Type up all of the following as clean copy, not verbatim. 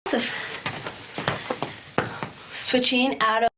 So, switching out of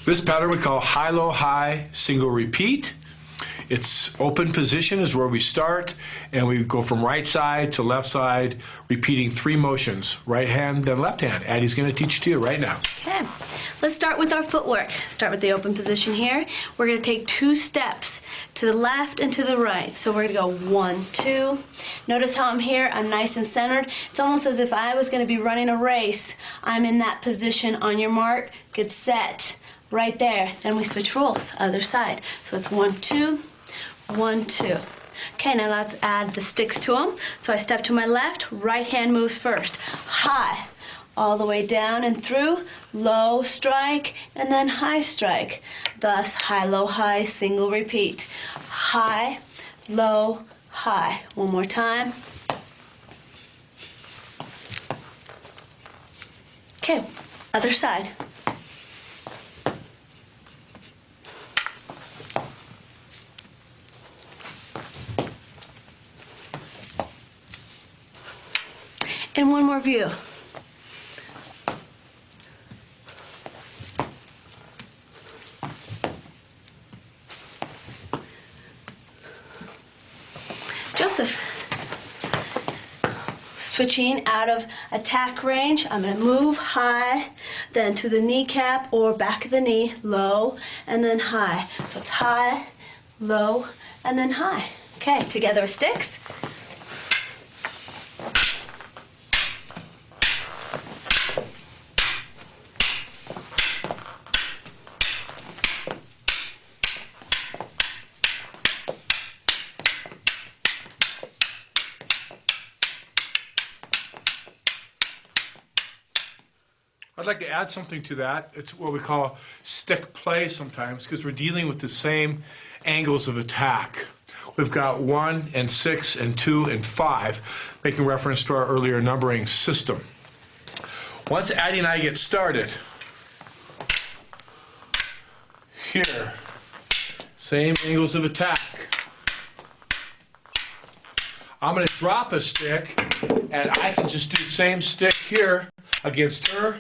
this pattern we call high-low high single repeat. Its open position is where we start, and we go from right side to left side, repeating 3 motions, right hand, then left hand. Addie's going to teach it to you right now. Okay, let's start with our footwork. Start with the open position here. We're going to take 2 steps to the left and to the right. So we're going to go 1, 2. Notice how I'm here. I'm nice and centered. It's almost as if I was going to be running a race. I'm in that position. On your mark, get set. Right there. Then we switch roles, other side. So it's 1, 2, 1, 2. Okay, now let's add the sticks to them. So I step to my left, right hand moves first. High, all the way down and through, low strike, and then high strike. Thus, high, low, high, single repeat. High, low, high. One more time. Okay, other side. And one more view. Joseph. Switching out of attack range, I'm going to move high, then to the kneecap or back of the knee, low, and then high. So it's high, low, and then high. Okay, together with sticks. I'd like to add something to that. It's what we call stick play sometimes, because we're dealing with the same angles of attack. We've got 1 and 6 and 2 and 5, making reference to our earlier numbering system. Once Addie and I get started, here, same angles of attack. I'm going to drop a stick, and I can just do the same stick here against her.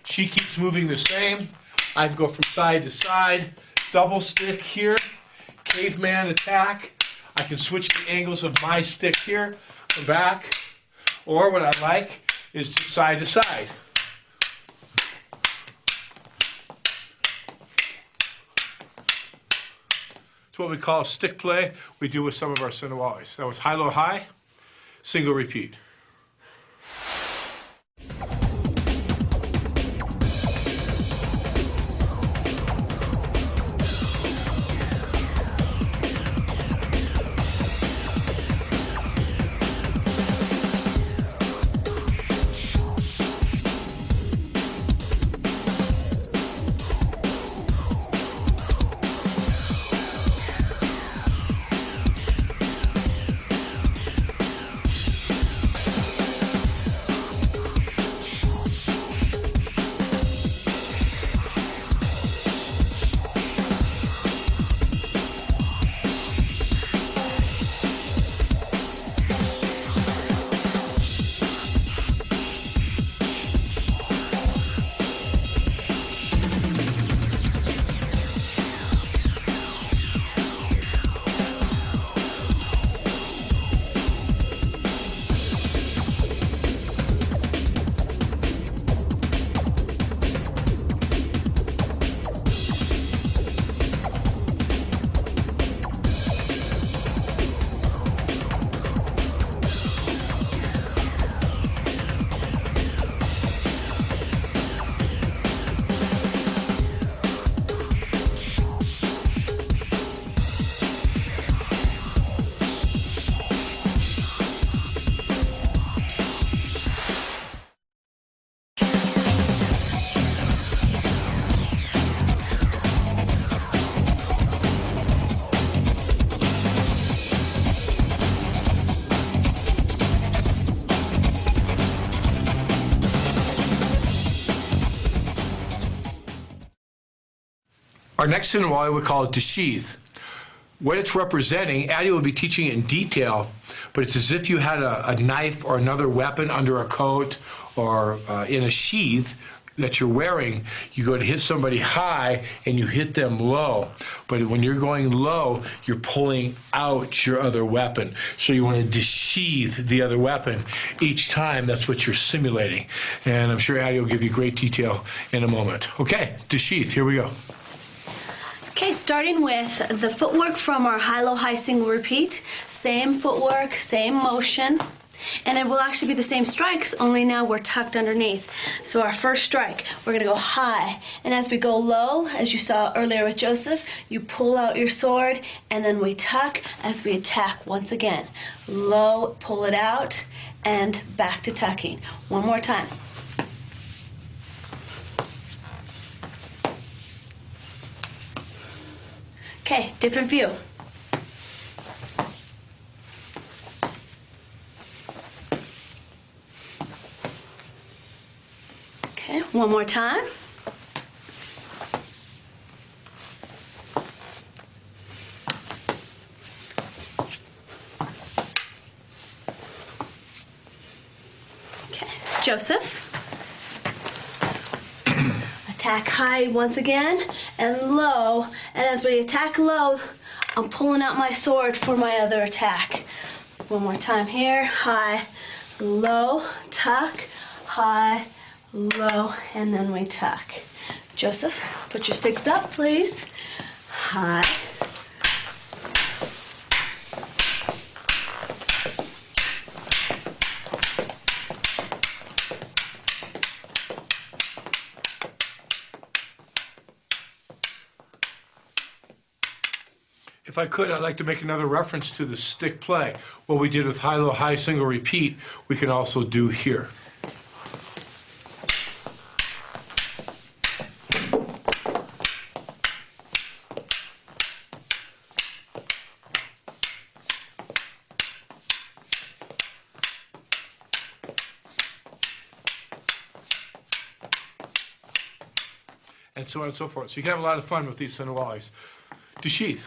She keeps moving the same. I can go from side to side, double stick here, caveman attack. I can switch the angles of my stick here, come back, or what I like is just side to side. It's what we call stick play. We do with some of our Sinawalis. That was high-low high, single repeat. Our next Sinawali we call it to sheath. What it's representing, Addie will be teaching it in detail, but it's as if you had a knife or another weapon under a coat or in a sheath that you're wearing. You go to hit somebody high and you hit them low. But when you're going low, you're pulling out your other weapon. So you want to desheath the other weapon each time. That's what you're simulating. And I'm sure Addie will give you great detail in a moment. Okay, desheath, here we go. Okay, starting with the footwork from our high-low high single repeat. Same footwork, same motion. And it will actually be the same strikes, only now we're tucked underneath. So our first strike, we're gonna go high. And as we go low, as you saw earlier with Joseph, you pull out your sword and then we tuck as we attack once again. Low, pull it out, and back to tucking. One more time. Okay, different view. Okay, one more time. Okay, Joseph. Attack high once again and low, and as we attack low, I'm pulling out my sword for my other attack. One more time here, high, low, tuck, high, low, and then we tuck. Joseph, put your sticks up, please. High. If I could, I'd like to make another reference to the stick play. What we did with high-low high single repeat, we can also do here. and so on and so forth. So you can have a lot of fun with these Sinawalis. To sheath.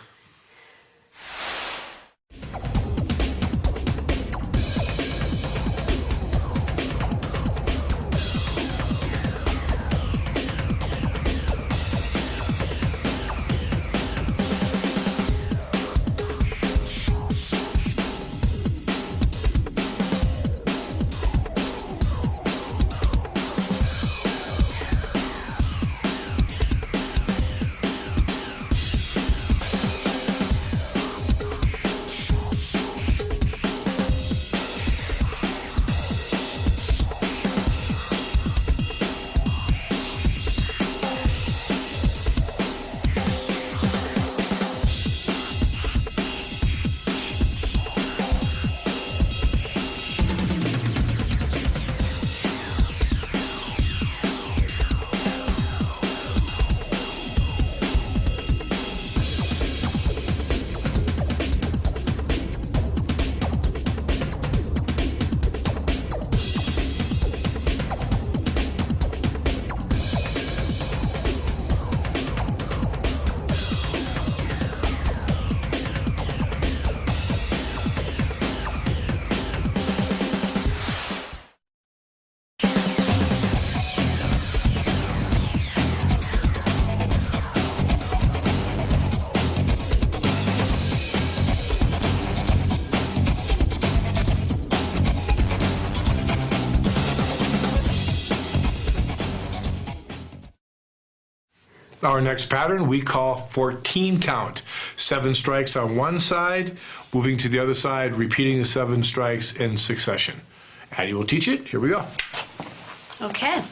Our next pattern we call 14 count. 7 strikes on one side, moving to the other side, repeating the 7 strikes in succession. Addie will teach it. Here we go. Okay.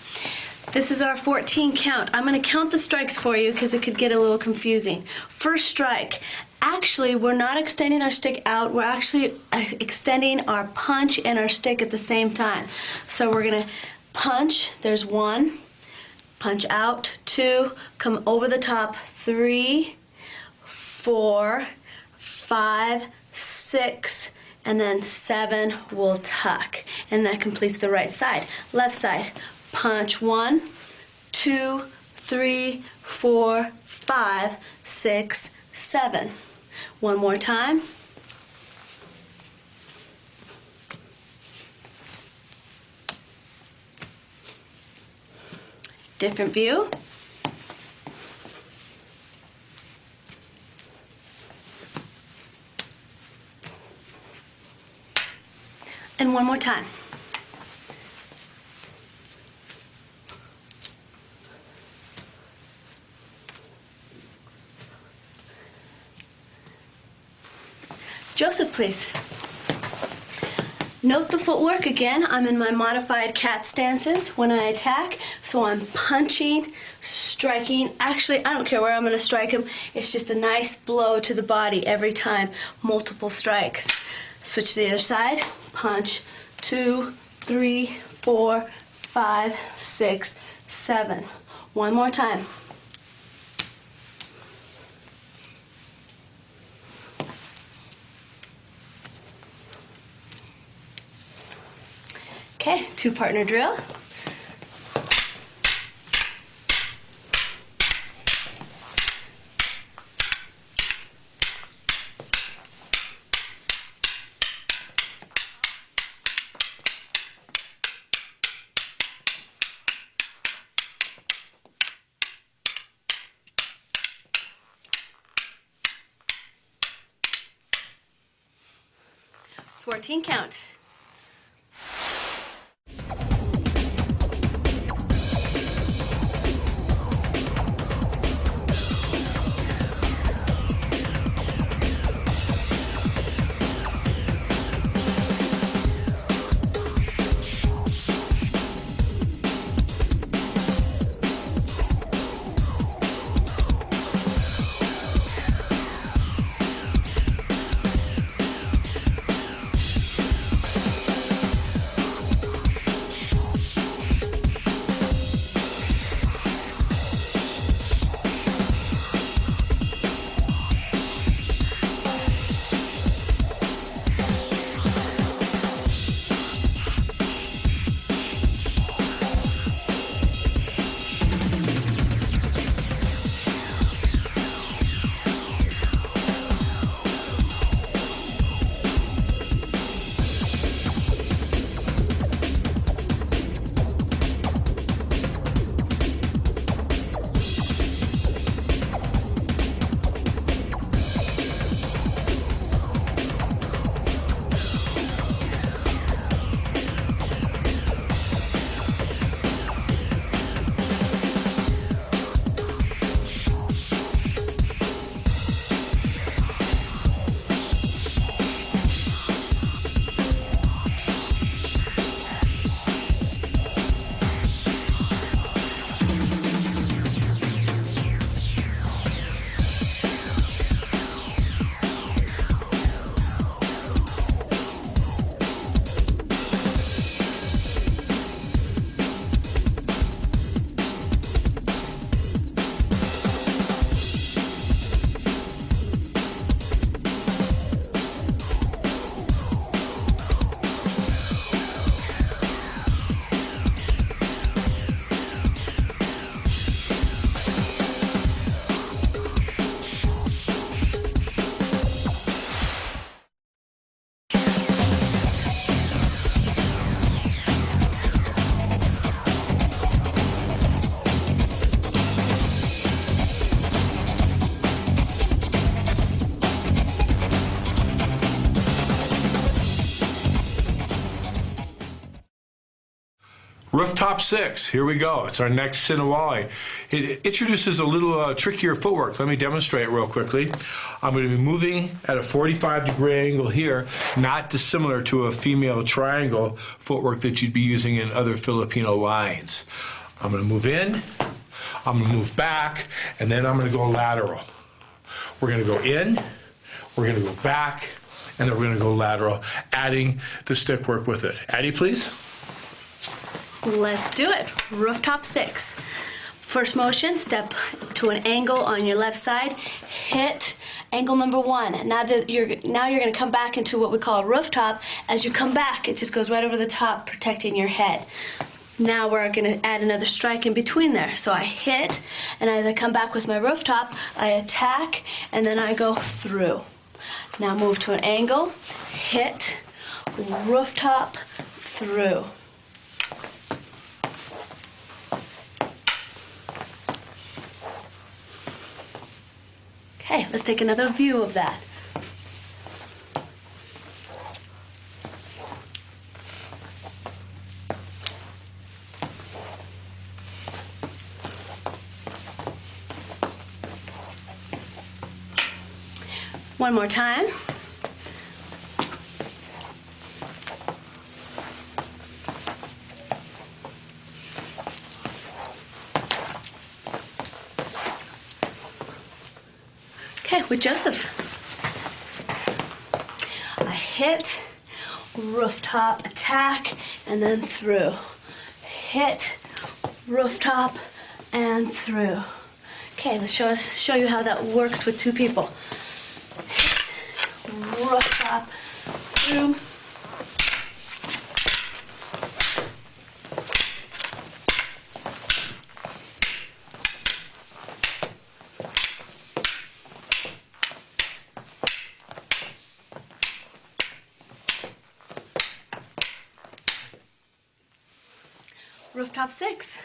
This is our 14 count. I'm going to count the strikes for you because it could get a little confusing. First strike. Actually, we're not extending our stick out. We're actually extending our punch and our stick at the same time. So we're going to punch. There's 1. Punch out, 2, come over the top, 3, 4, 5, 6, and then 7 will tuck. And that completes the right side. Left side, punch 1, 2, 3, 4, 5, 6, 7. One more time. Different view. And one more time. Joseph, please. Note the footwork again. I'm in my modified cat stances when I attack. So I'm punching, striking. Actually, I don't care where I'm going to strike him. It's just a nice blow to the body every time. Multiple strikes. Switch to the other side. Punch. 2, 3, 4, 5, 6, 7. One more time. Okay, 2-partner drill. Fourteen count. Rooftop 6, here we go. It's our next Sinawali. It introduces a little trickier footwork. Let me demonstrate real quickly. I'm going to be moving at a 45-degree angle here, not dissimilar to a female triangle footwork that you'd be using in other Filipino lines. I'm going to move in, I'm going to move back, and then I'm going to go lateral. We're going to go in, we're going to go back, and then we're going to go lateral, adding the stick work with it. Addie, please. Let's do it. Rooftop 6. First motion, step to an angle on your left side, hit angle number 1. Now you're going to come back into what we call a rooftop. As you come back, it just goes right over the top, protecting your head. Now we're going to add another strike in between there. So I hit, and as I come back with my rooftop, I attack, and then I go through. Now move to an angle, hit, rooftop, through. Okay, let's take another view of that. One more time. Okay, with Joseph. I hit, rooftop, attack, and then through. Hit, rooftop, and through. Okay, let's show you how that works with two people. Hit, rooftop, through. Rooftop 6.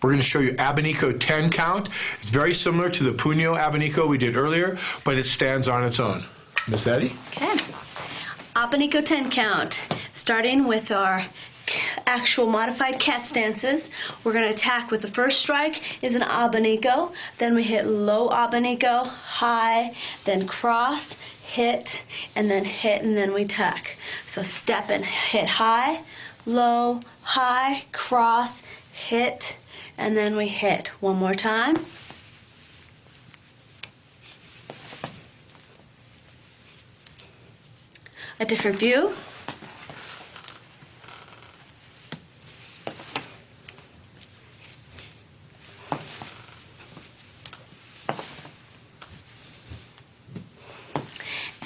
We're going to show you abanico 10 count. It's very similar to the puño abanico we did earlier, but it stands on its own. Miss Eddie? Okay. Abanico 10 count. Starting with our actual modified cat stances, we're going to attack with the first strike is an abanico, then we hit low abanico, high, then cross, hit, and then we tuck. So step and hit high, low, high, cross, hit, and then we hit. One more time. A different view.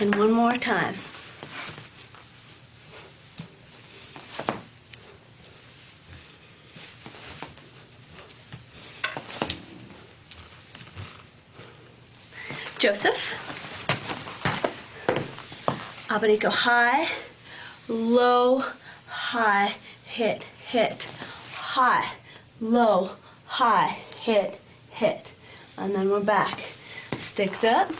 And one more time. Joseph. Abanico high, low, high, hit, hit. High, low, high, hit, hit. And then we're back. Sticks up.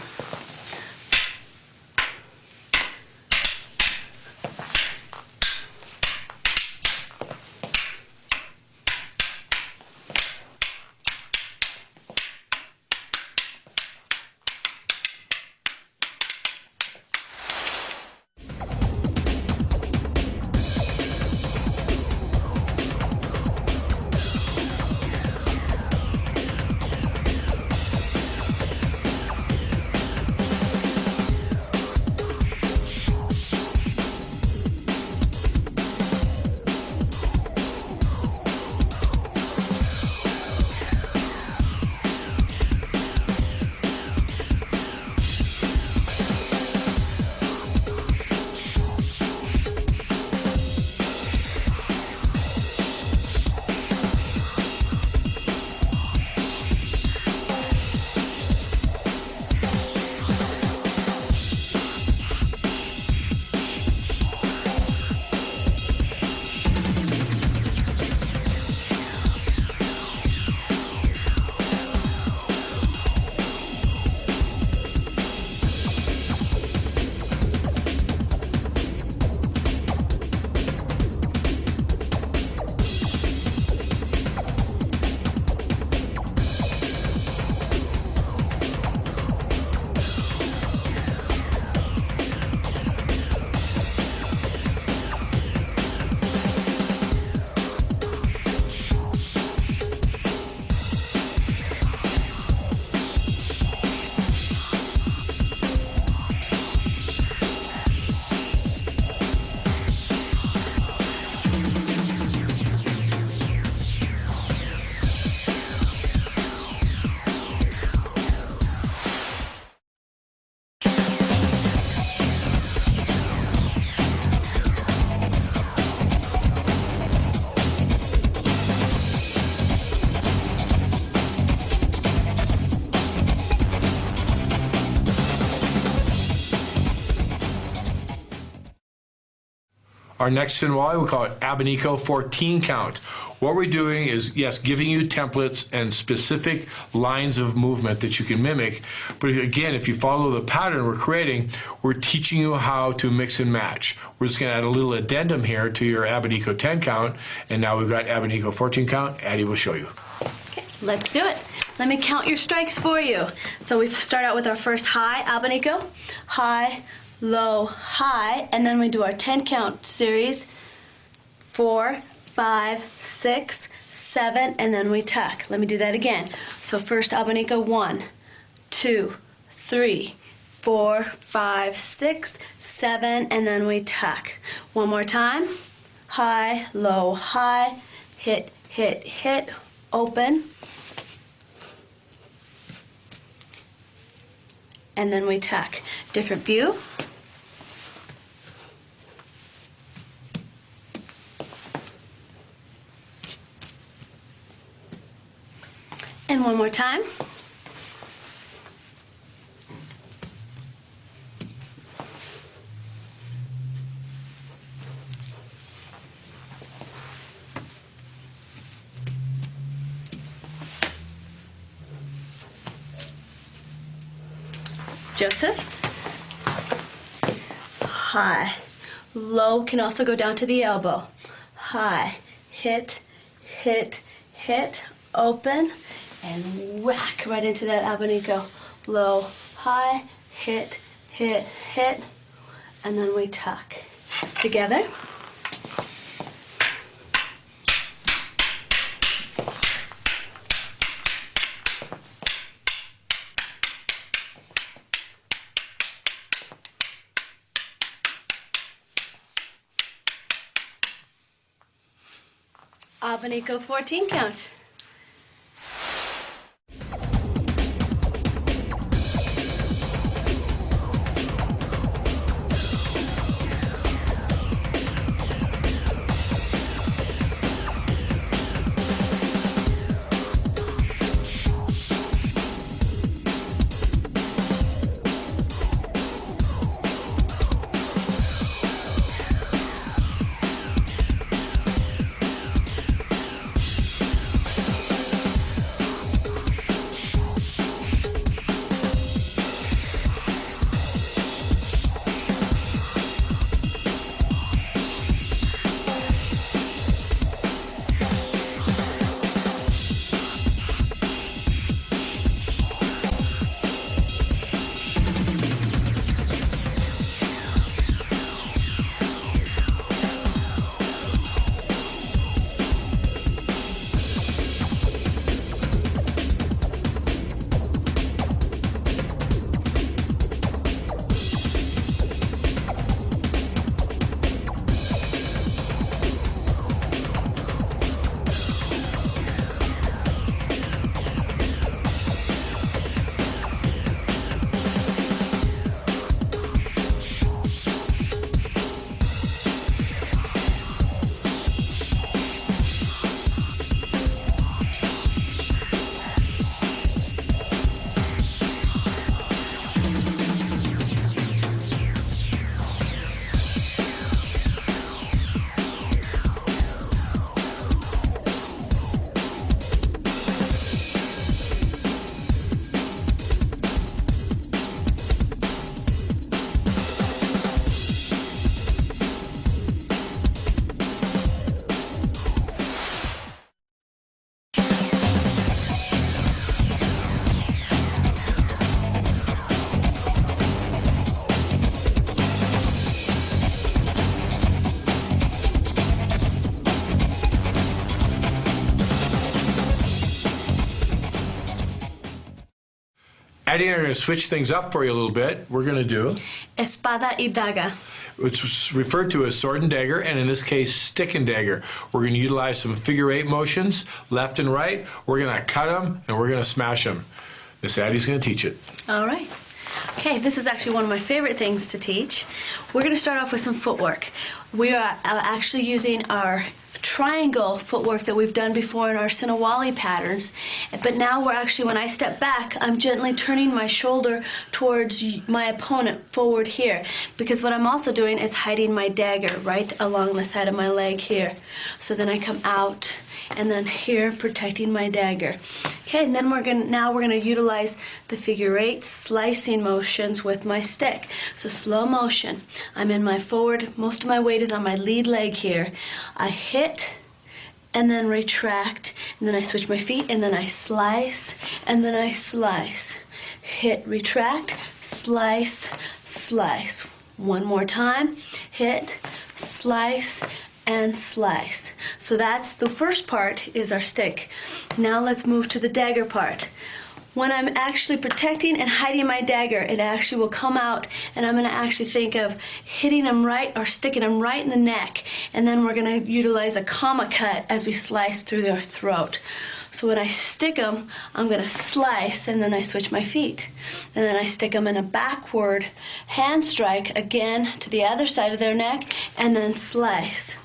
Our next Sinawali, we call it Abanico 14 count. What we're doing is, yes, giving you templates and specific lines of movement that you can mimic. But again, if you follow the pattern we're creating, we're teaching you how to mix and match. We're just going to add a little addendum here to your Abanico 10 count. And now we've got Abanico 14 count. Addie will show you. Okay, let's do it. Let me count your strikes for you. So we start out with our first high Abanico. High, low, high, and then we do our 10 count series. 4, 5, 6, 7, and then we tuck. Let me do that again. So first Abanico 1, 2, 3, 4, 5, 6, 7, and then we tuck. One more time. High, low, high, hit, hit, hit, open. And then we tuck. Different view. And one more time. Joseph. High. Low can also go down to the elbow. High. Hit, hit, hit, open, and whack right into that Abanico. Low, high, hit, hit, hit, and then we tuck. Together. Abanico 14 count. Addie and I are going to switch things up for you a little bit. We're going to do Espada y daga. it's referred to as sword and dagger, and in this case, stick and dagger. We're going to utilize some figure 8 motions, left and right. We're going to cut them, and we're going to smash them. Miss Addie's going to teach it. All right. Okay, this is actually one of my favorite things to teach. We're going to start off with some footwork. We are actually using our triangle footwork that we've done before in our Sinawali patterns, but now we're actually, when I step back, I'm gently turning my shoulder towards my opponent forward here, because what I'm also doing is hiding my dagger right along the side of my leg here. So then I come out and then here protecting my dagger. Okay, and then we're gonna utilize the figure 8 slicing motions with my stick. So slow motion. I'm in my forward, most of my weight is on my lead leg here. I hit and then retract, and then I switch my feet, and then I slice, and then I slice. Hit, retract, slice, slice. One more time. Hit, slice, and slice. So that's the first part, is our stick. Now let's move to the dagger part. When I'm actually protecting and hiding my dagger, it actually will come out, and I'm gonna actually think of hitting them right or sticking them right in the neck, and then we're gonna utilize a comma cut as we slice through their throat. So when I stick them, I'm gonna slice, and then I switch my feet. And then I stick them in a backward hand strike again to the other side of their neck, and then slice.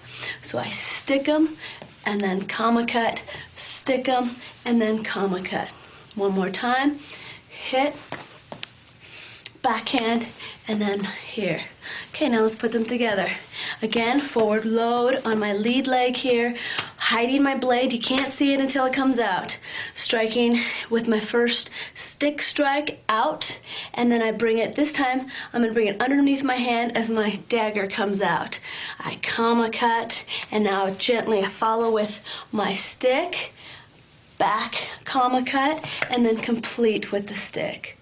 So I stick them, and then comma cut, stick them, and then comma cut. One more time, hit, backhand, and then here. Okay, now let's put them together. Again, forward load on my lead leg here, hiding my blade. You can't see it until it comes out. Striking with my first stick strike out, and then I bring it, this time, I'm gonna bring it underneath my hand as my dagger comes out. I comma cut, and now gently I follow with my stick, back, comma cut, and then complete with the stick.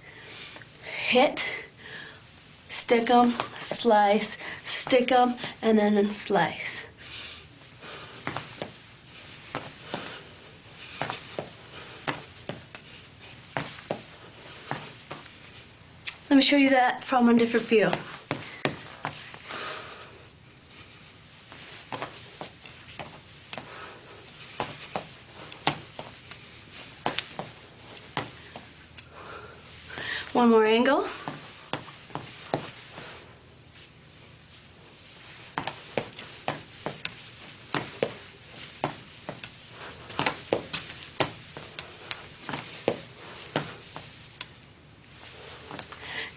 Hit, stick 'em, slice, stick 'em, and then slice. Let me show you that from a different view. One more angle.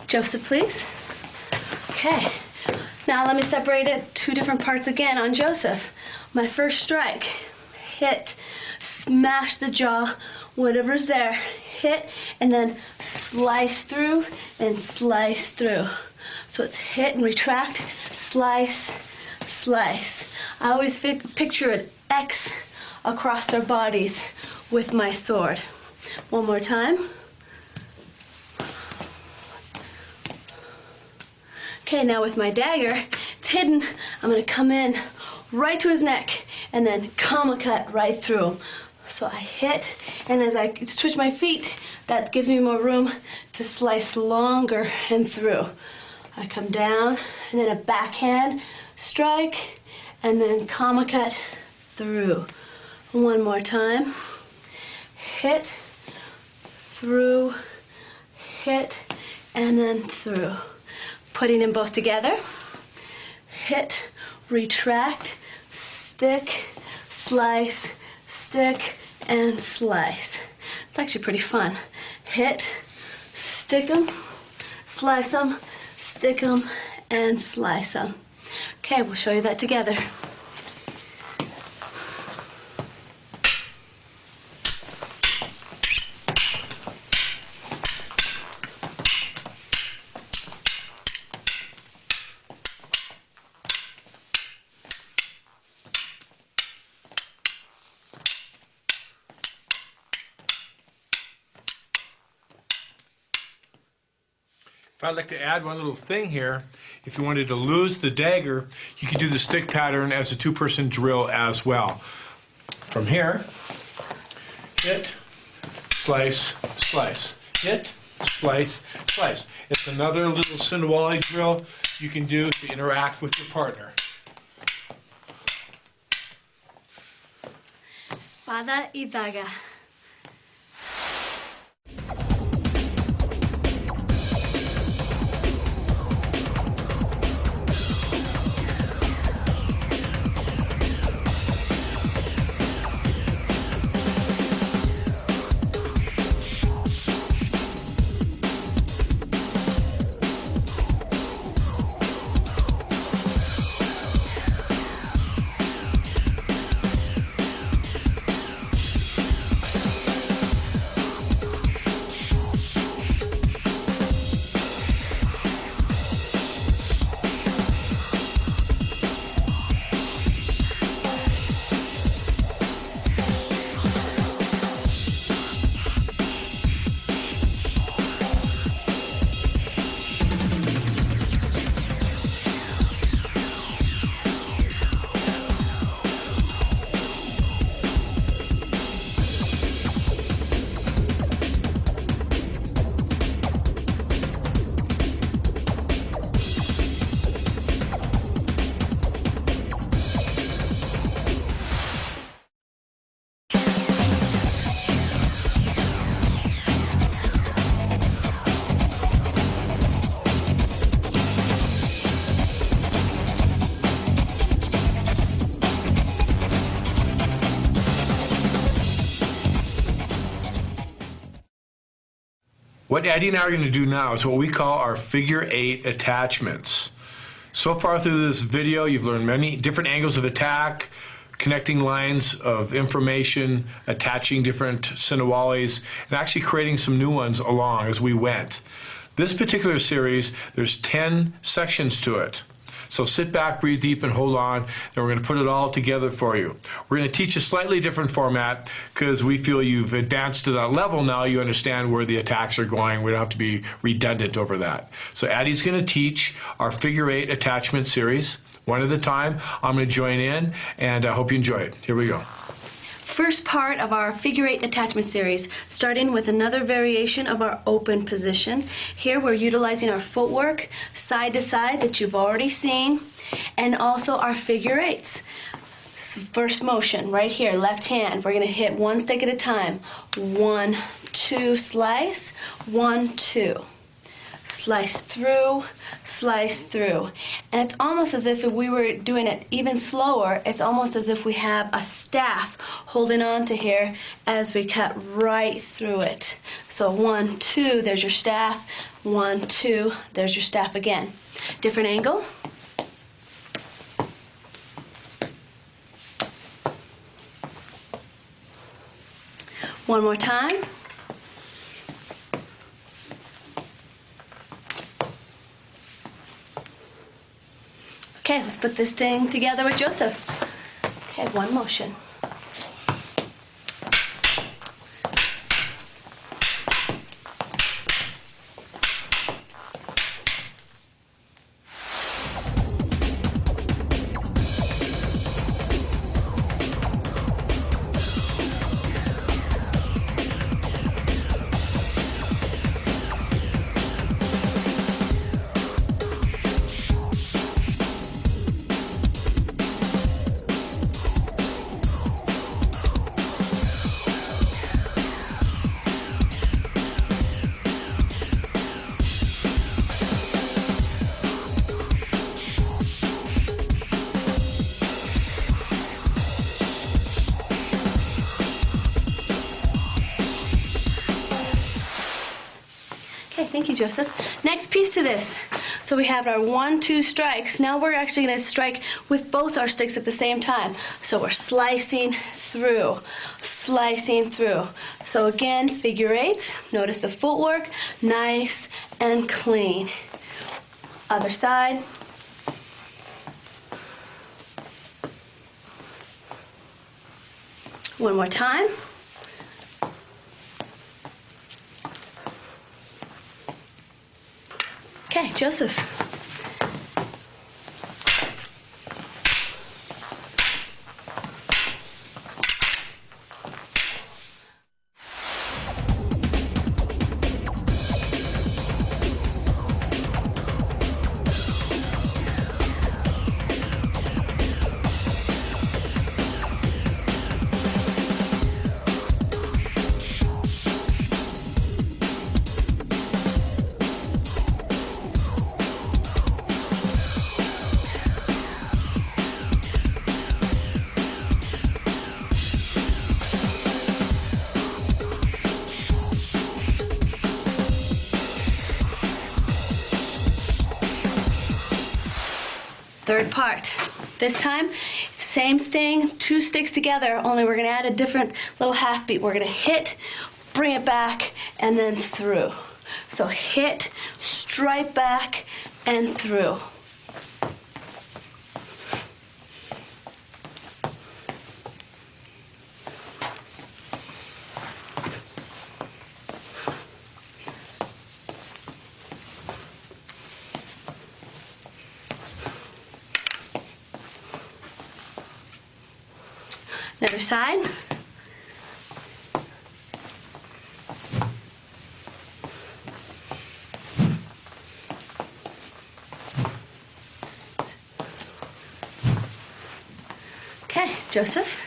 Joseph, please. Okay. Now let me separate it 2 different parts again on Joseph. My first strike, hit, smash the jaw, whatever's there, hit, and then slice through and slice through. So it's hit and retract, slice, slice. I always picture an X across their bodies with my sword. One more time. Okay, now with my dagger, it's hidden. I'm gonna come in right to his neck and then comma cut right through him. So I hit, and as I switch my feet, that gives me more room to slice longer and through. I come down, and then a backhand strike, and then comma cut through. One more time. Hit, through, hit, and then through. Putting them both together. Hit, retract, stick, slice, stick, and slice. It's actually pretty fun. Hit, stick them, slice them, stick them, and slice them. Okay, we'll show you that together. If I'd like to add one little thing here, if you wanted to lose the dagger, you could do the stick pattern as a 2-person drill as well. From here, hit, slice, slice, hit, slice, slice. It's another little Sinawali drill you can do to interact with your partner. Espada y daga. What Eddie and I are going to do now is what we call our figure 8 attachments. So far through this video, you've learned many different angles of attack, connecting lines of information, attaching different Sinawalis, and actually creating some new ones along as we went. This particular series, there's 10 sections to it. So sit back, breathe deep, and hold on, and we're going to put it all together for you. We're going to teach a slightly different format because we feel you've advanced to that level now. You understand where the attacks are going. We don't have to be redundant over that. So Addie's going to teach our figure 8 attachment series. One at a time. I'm going to join in, and I hope you enjoy it. Here we go. First part of our figure 8 attachment series, starting with another variation of our open position. Here we're utilizing our footwork side to side that you've already seen, and also our figure 8s. So first motion right here, left hand, we're going to hit one stick at a time. 1, 2, slice, 1, 2. Slice through, and it's almost as if we were doing it even slower. It's almost as if we have a staff holding on to here as we cut right through it. So 1, 2, there's your staff. 1, 2, there's your staff again. Different angle. One more time. Okay, let's put this thing together with Joseph. Okay, one motion. Okay, thank you, Joseph. Next piece to this. So we have our 1, 2 strikes. Now we're actually going to strike with both our sticks at the same time. So we're slicing through, slicing through. So again, figure 8. Notice the footwork, nice and clean. Other side. One more time. Okay, Joseph. Third part. This time, same thing, 2 sticks together, only we're gonna add a different little half beat. We're gonna hit, bring it back, and then through. So hit, stripe back, and through. Other side. Okay, Joseph.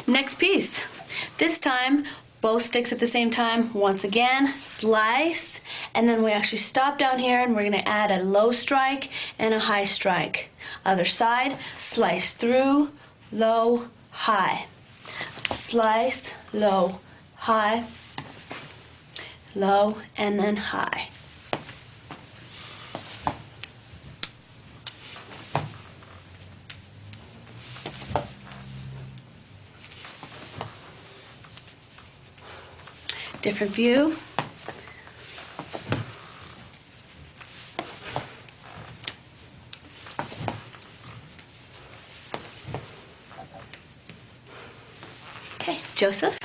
Next piece. This time, both sticks at the same time. Once again, slice, and then we actually stop down here and we're gonna add a low strike and a high strike. Other side, slice through, low, high. Slice, low, high, low, and then high. Different view. Okay, Joseph.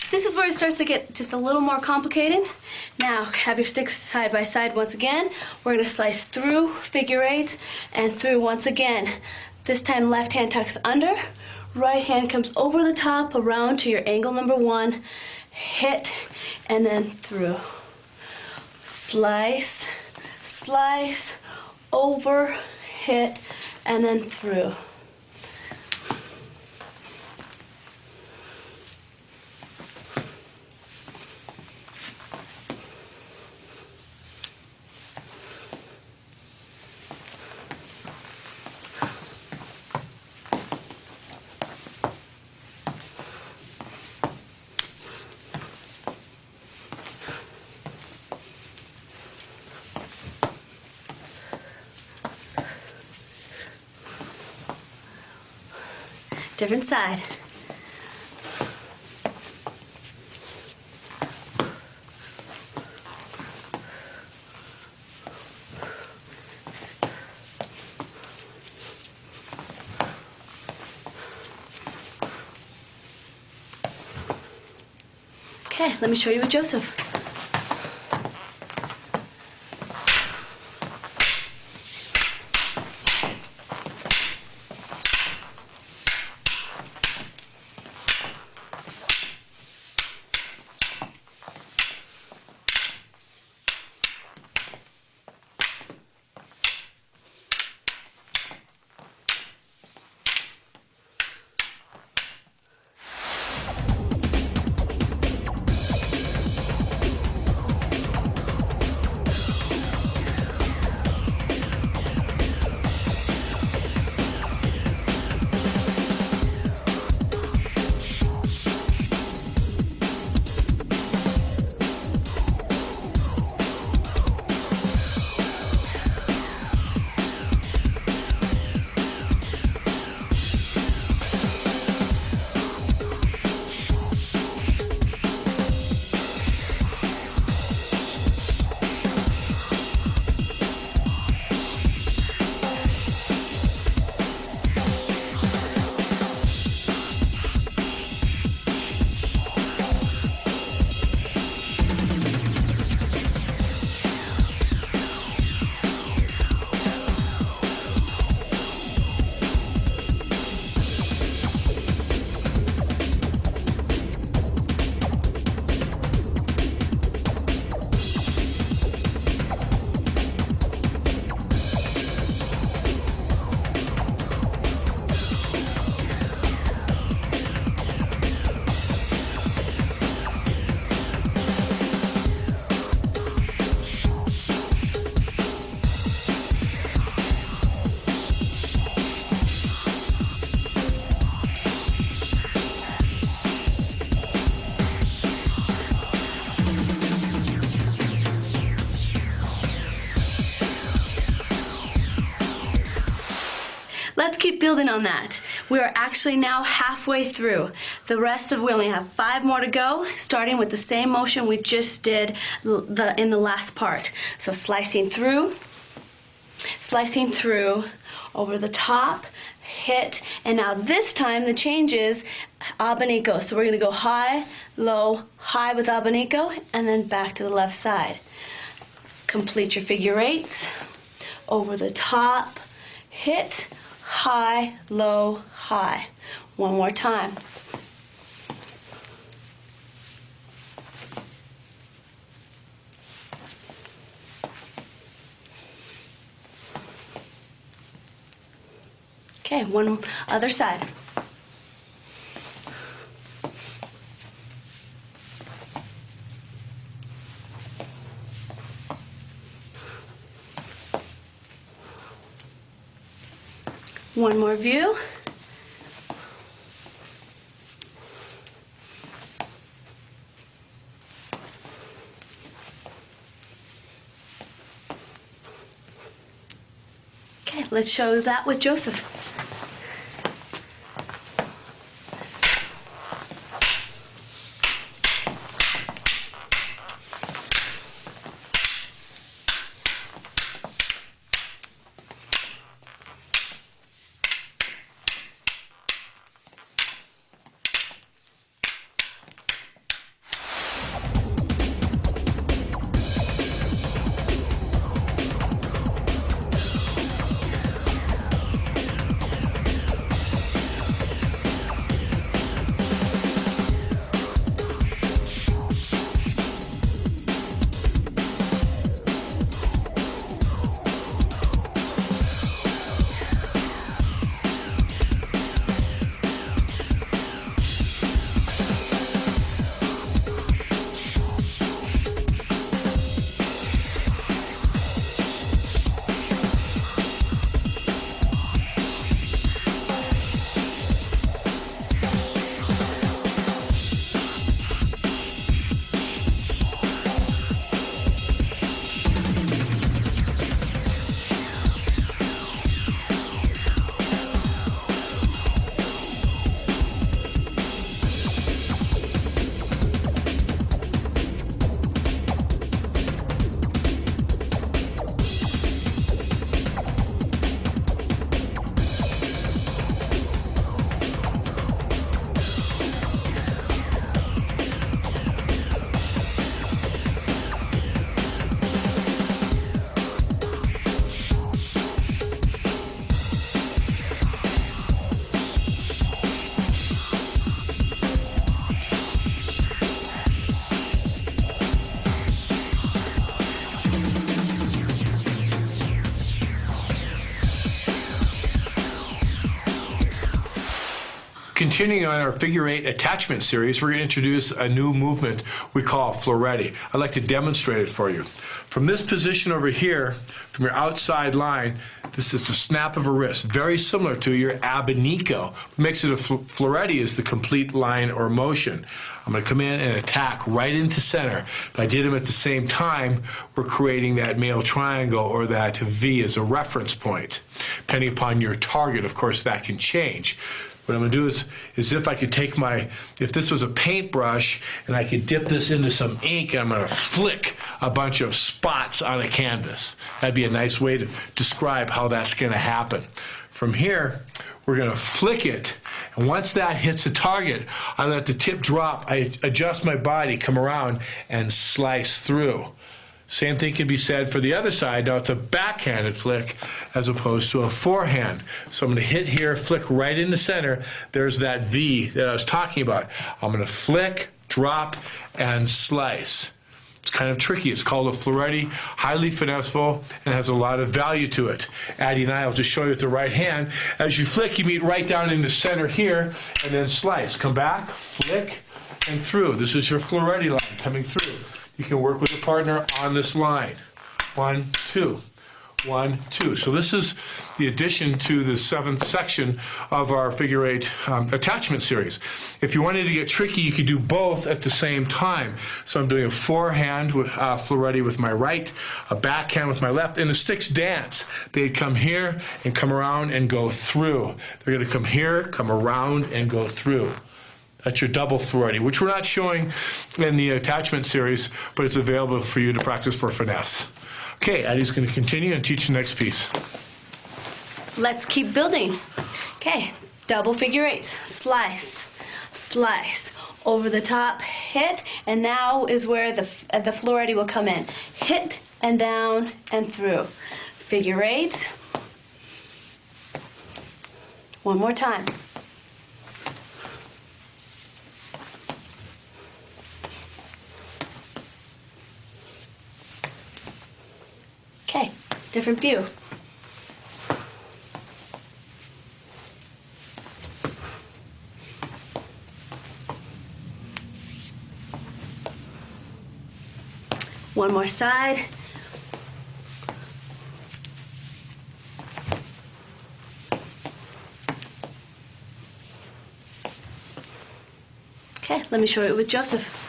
This is where it starts to get just a little more complicated. Now, have your sticks side by side once again. We're gonna slice through figure eights and through once again. This time left hand tucks under, right hand comes over the top around to your angle number 1, hit, and then through. Slice, slice, over, hit, and then through. Different side. Okay, let me show you with Joseph. Let's keep building on that. We are actually now halfway through. We only have 5 more to go, starting with the same motion we just did in the last part. So slicing through, over the top, hit, and now this time the change is abanico. So we're gonna go high, low, high with abanico, and then back to the left side. Complete your figure 8s, over the top, hit, high, low, high. One more time. Okay, one other side. One more view. Okay, let's show that with Joseph. Continuing on our figure eight attachment series, we're going to introduce a new movement we call floretti. I'd like to demonstrate it for you. From this position over here, from your outside line, this is the snap of a wrist, very similar to your abanico. What makes it a floretti is the complete line or motion. I'm going to come in and attack right into center. If I did them at the same time, we're creating that male triangle or that V as a reference point. Depending upon your target, of course, that can change. What I'm going to do is if I could take if this was a paintbrush and I could dip this into some ink and I'm going to flick a bunch of spots on a canvas. That'd be a nice way to describe how that's going to happen. From here, we're going to flick it, and once that hits a target, I let the tip drop, I adjust my body, come around, and slice through. Same thing can be said for the other side. Now it's a backhanded flick as opposed to a forehand. So I'm going to hit here, flick right in the center. There's that V that I was talking about. I'm going to flick, drop, and slice. It's kind of tricky. It's called a floretti, highly finesseful, and has a lot of value to it. Addie and I will just show you with the right hand. As you flick, you meet right down in the center here, and then slice. Come back, flick, and through. This is your floretti line coming through. You can work with a partner on this line. 1, 2, 1, 2. So this is the addition to the 7th section of our figure eight attachment series. If you wanted to get tricky, you could do both at the same time. So I'm doing a forehand with floretti with my right, a backhand with my left, and the sticks dance. They'd come here and come around and go through. They're going to come here, come around, and go through. That's your double floretti, which we're not showing in the attachment series, but it's available for you to practice for finesse. Okay, Addie's going to continue and teach the next piece. Let's keep building. Okay, double figure eights. Slice, slice, over the top, hit, and now is where the floretti will come in. Hit and down and through. Figure eight. One more time. Okay, different view. One more side. Okay, let me show you with Joseph.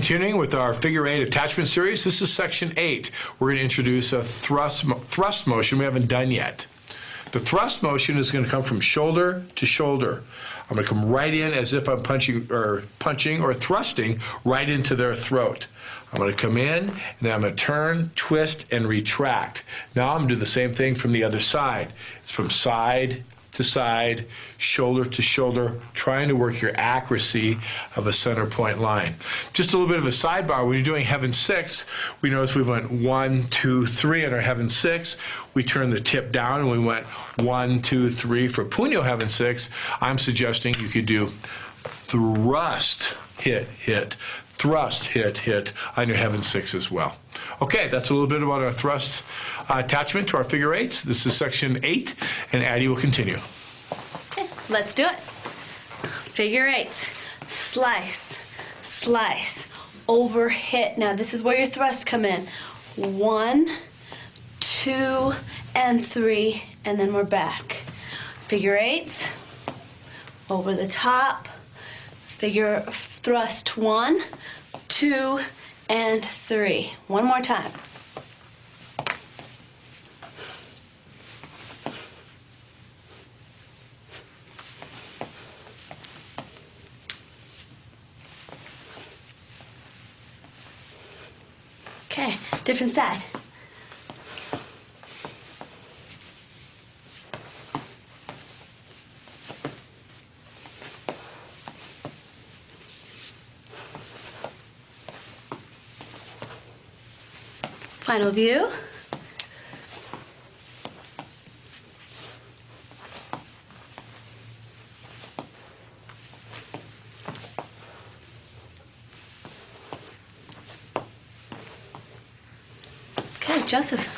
Continuing with our figure eight attachment series, this is section 8. We're going to introduce a thrust motion we haven't done yet. The thrust motion is going to come from shoulder to shoulder. I'm going to come right in as if I'm punching or thrusting right into their throat. I'm going to come in, and then I'm going to turn, twist, and retract. Now I'm going to do the same thing from the other side. It's from side to side, shoulder to shoulder, trying to work your accuracy of a center point line. Just a little bit of a sidebar, when you're doing Heaven 6, we notice we went 1, 2, 3 on our Heaven 6. We turned the tip down and we went 1, 2, 3 for Puño Heaven 6. I'm suggesting you could do thrust, hit, hit, thrust, hit, hit on your Heaven 6 as well. Okay, that's a little bit about our thrust attachment to our figure eights. This is section 8, and Addie will continue. Okay, let's do it. Figure eights. Slice, slice, over, hit. Now this is where your thrusts come in. 1, 2, and 3, and then we're back. Figure eights, over the top, figure thrust 1, 2, and 3. One more time. Okay, different side. Final view. Okay, Joseph.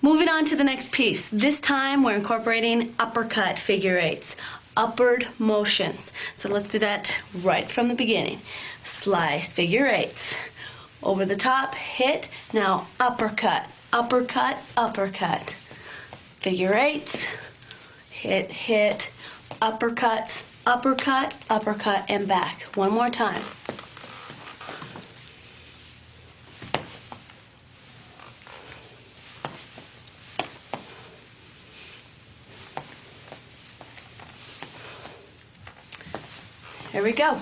Moving on to the next piece. This time we're incorporating uppercut figure eights, upward motions. So let's do that right from the beginning. Slice figure eights. Over the top, hit, now uppercut, uppercut, uppercut. Figure eights, hit, hit, uppercuts, uppercut, uppercut, and back. One more time. Here we go.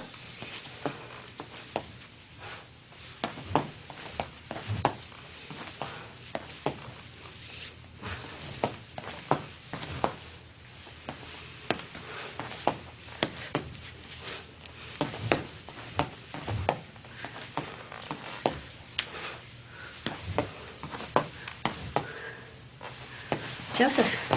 Joseph.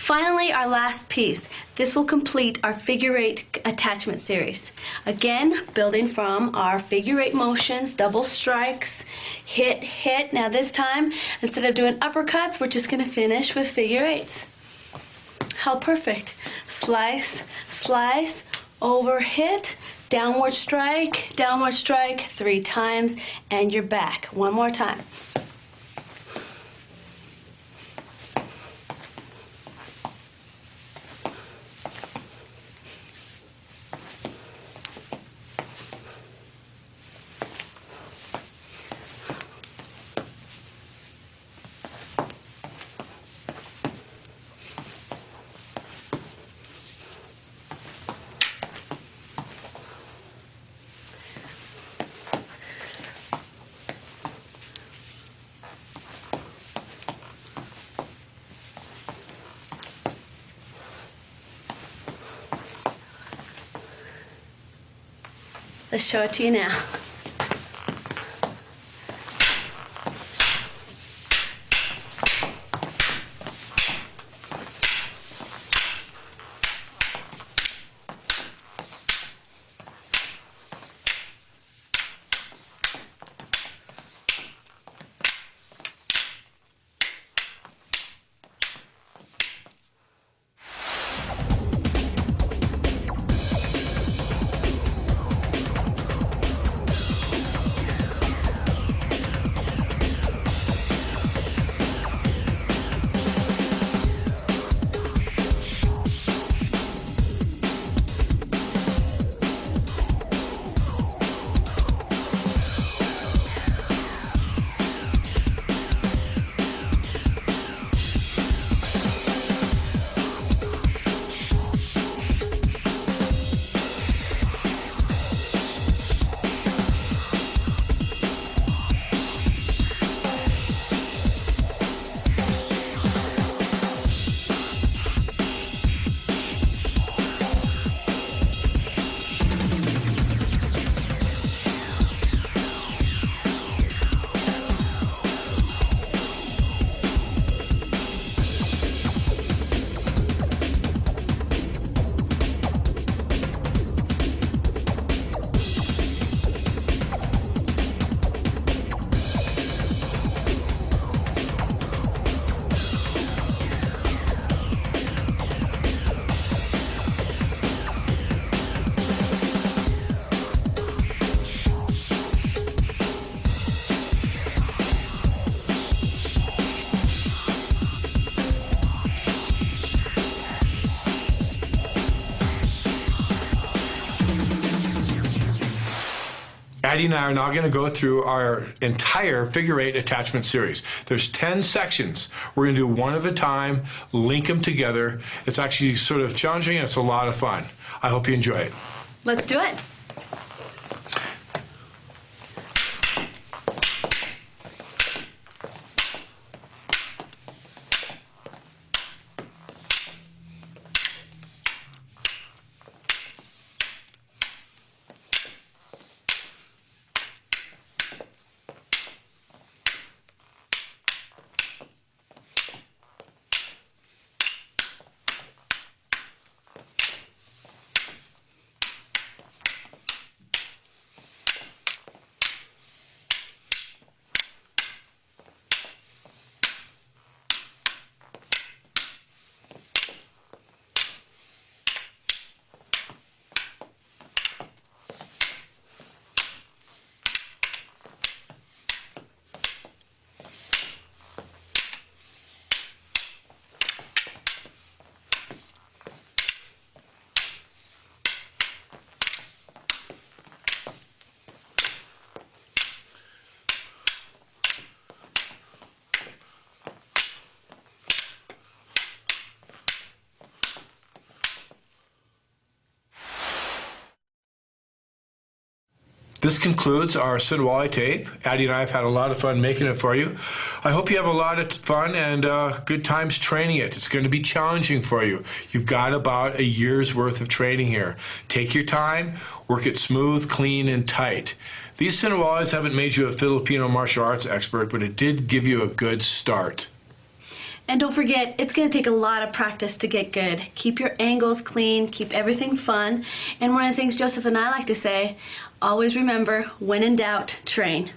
Finally, our last piece. This will complete our figure eight attachment series. Again, building from our figure eight motions, double strikes, hit, hit. Now this time, instead of doing uppercuts, we're just gonna finish with figure eights. How perfect. Slice, slice, over hit, downward strike, 3 times, and you're back. One more time. Let's show it to you now. Addie and I are now going to go through our entire figure eight attachment series. There's 10 sections. We're going to do one at a time, link them together. It's actually sort of challenging and it's a lot of fun. I hope you enjoy it. Let's do it. This concludes our Sinawali tape. Addie and I have had a lot of fun making it for you. I hope you have a lot of fun and good times training it. It's going to be challenging for you. You've got about a year's worth of training here. Take your time, work it smooth, clean, and tight. These Sinawalis haven't made you a Filipino martial arts expert, but it did give you a good start. And don't forget, it's going to take a lot of practice to get good. Keep your angles clean, keep everything fun. And one of the things Joseph and I like to say, always remember, when in doubt, train.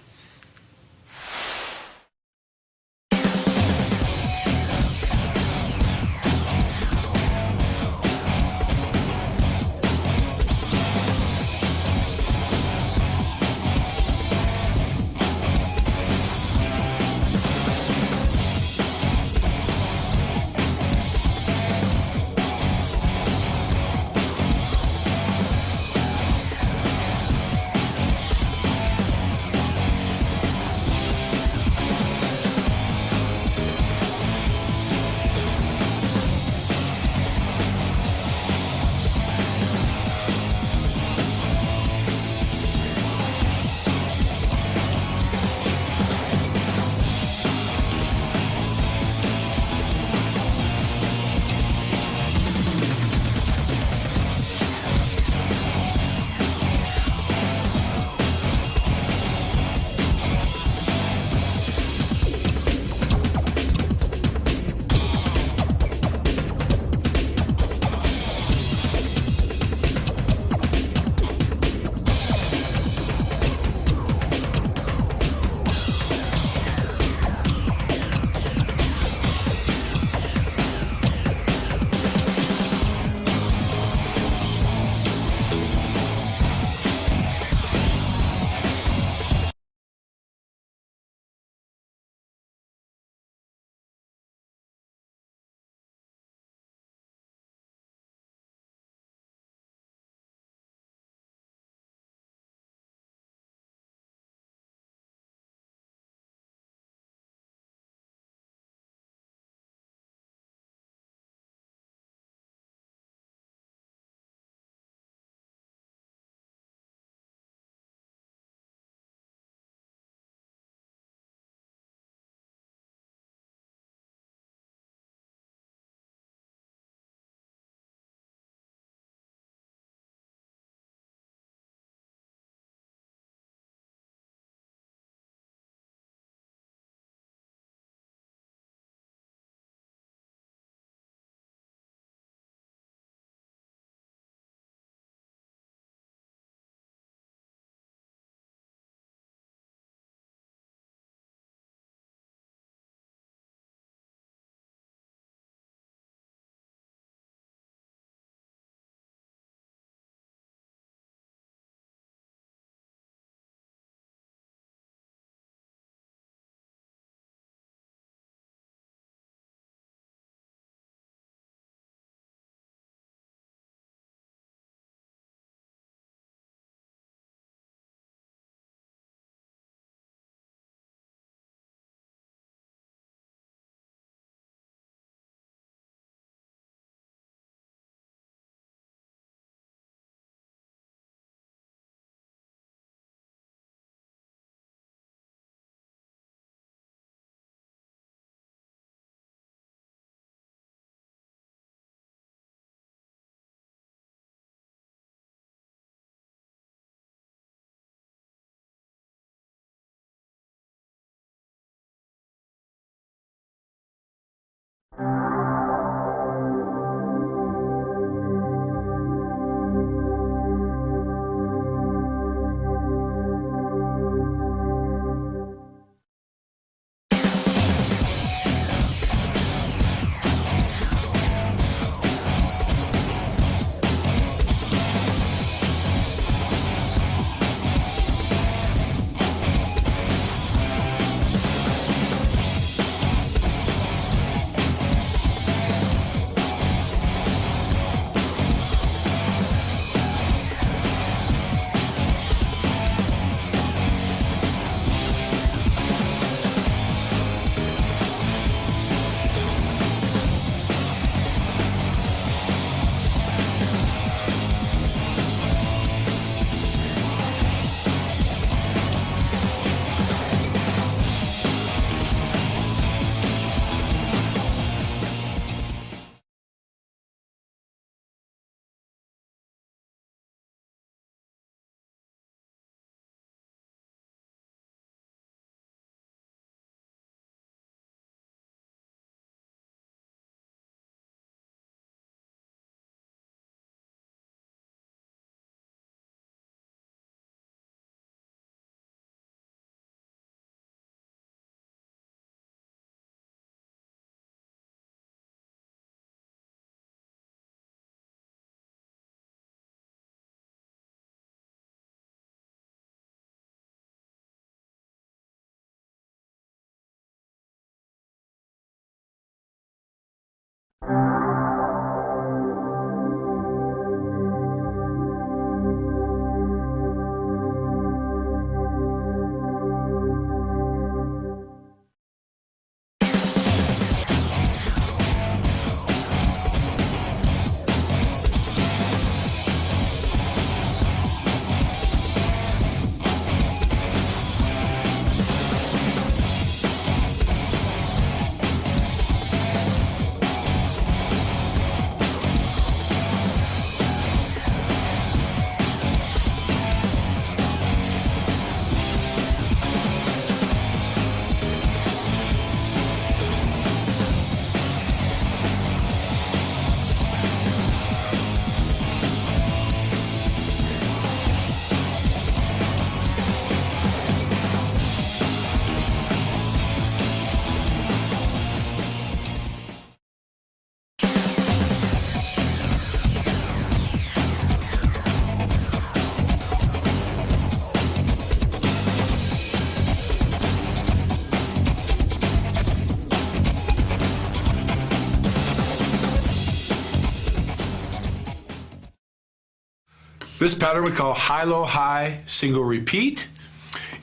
This pattern we call high-low high single repeat.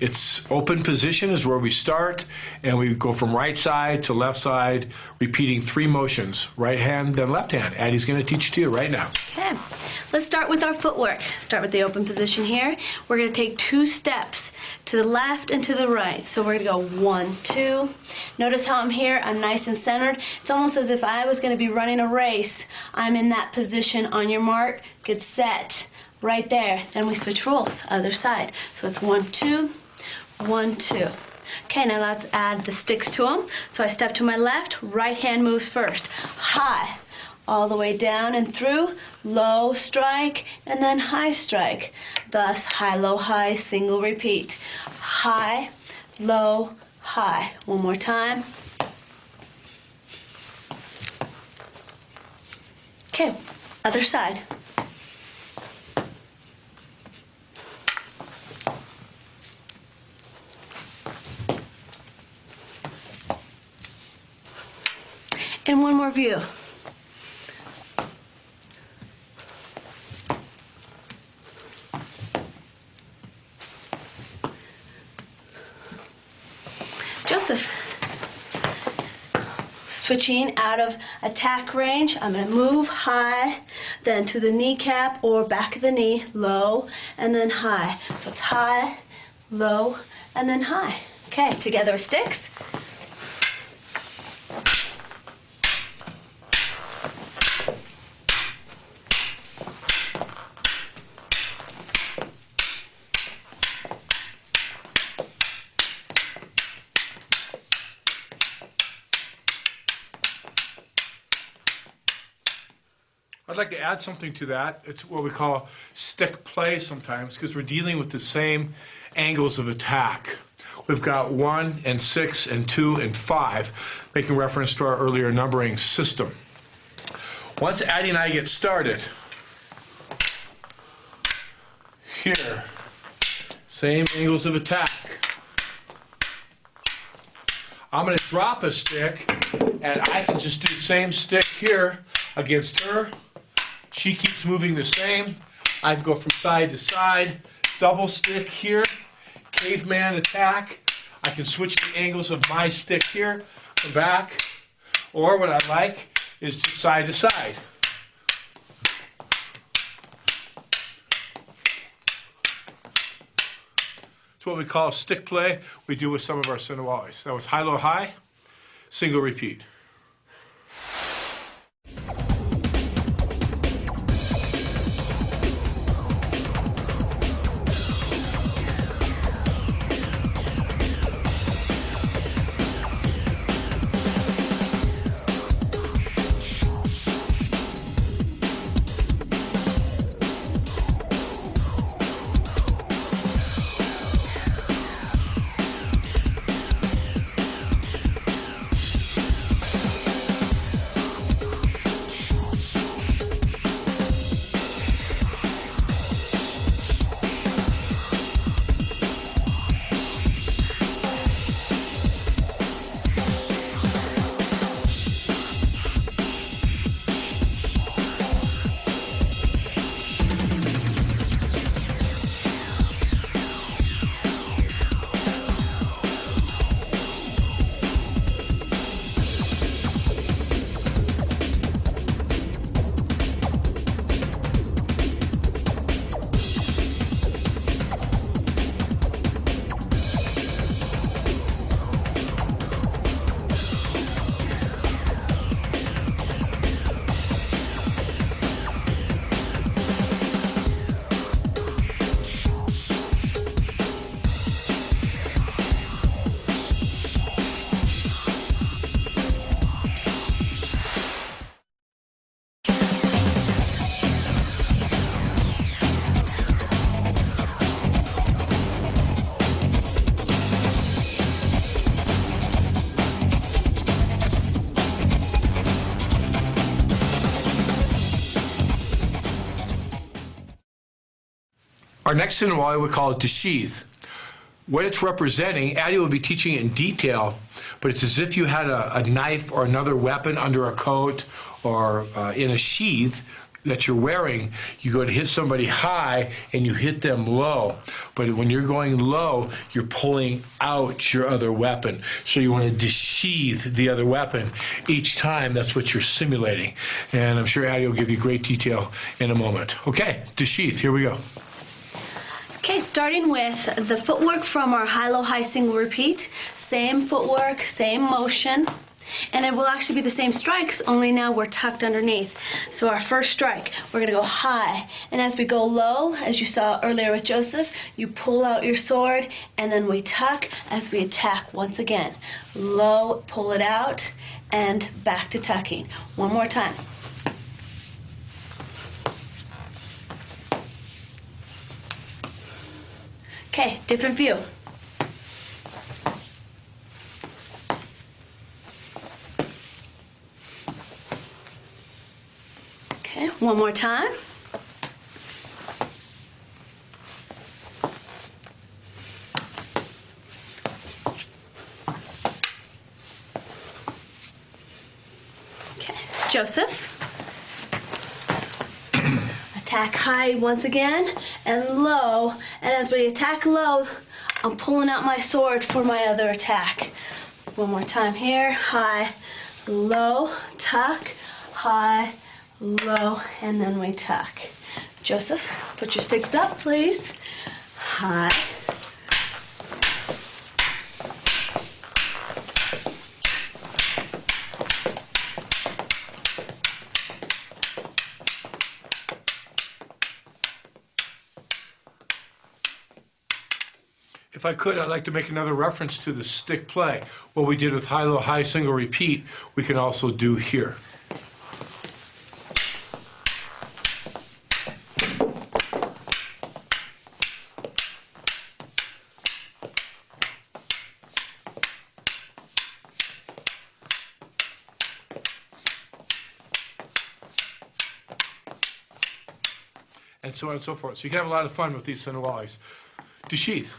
Its open position is where we start, and we go from right side to left side, repeating 3 motions, right hand, then left hand. Addie's going to teach it to you right now. Okay, let's start with our footwork. Start with the open position here. We're going to take 2 steps to the left and to the right. So we're going to go 1, 2. Notice how I'm here, I'm nice and centered. It's almost as if I was going to be running a race. I'm in that position. On your mark, get set. Right there. Then we switch roles, other side. So it's 1, 2, 1, 2. Okay, now let's add the sticks to them. So I step to my left, right hand moves first. High, all the way down and through, low strike, and then high strike. Thus, high, low, high, single repeat. High, low, high. One more time. Okay, other side. And one more view. Joseph. Switching out of attack range, I'm going to move high, then to the kneecap or back of the knee, low, and then high. So it's high, low, and then high. Okay, together with sticks. I'd like to add something to that. It's what we call stick play sometimes, because we're dealing with the same angles of attack. We've got 1 and 6 and 2 and 5, making reference to our earlier numbering system. Once Addie and I get started, here, same angles of attack. I'm going to drop a stick, and I can just do the same stick here against her. She keeps moving the same. I can go from side to side, double stick here, caveman attack. I can switch the angles of my stick here, come back, or what I like is just side to side. It's what we call stick play. We do with some of our Sinawalis. That was high-low high, single repeat. Our next Sinawali, we call it to sheath. What it's representing, Addie will be teaching it in detail, but it's as if you had a knife or another weapon under a coat or in a sheath that you're wearing, you go to hit somebody high and you hit them low. But when you're going low, you're pulling out your other weapon. So you want to desheathe the other weapon each time. That's what you're simulating. And I'm sure Addie will give you great detail in a moment. Okay, desheathe, here we go. Okay, starting with the footwork from our high-low-high single repeat. Same footwork, same motion. And it will actually be the same strikes, only now we're tucked underneath. So our first strike, we're gonna go high. And as we go low, as you saw earlier with Joseph, you pull out your sword and then we tuck as we attack once again. Low, pull it out, and back to tucking. One more time. Okay, different view. Okay, one more time. Okay, Joseph. Attack high once again and low, and as we attack low, I'm pulling out my sword for my other attack. One more time here, high, low, tuck, high, low, and then we tuck. Joseph, put your sticks up, please. High. If I could, I'd like to make another reference to the stick play. What we did with high-low-high single repeat, we can also do here. And so on and so forth. So you can have a lot of fun with these Sinawalis. Desheathe.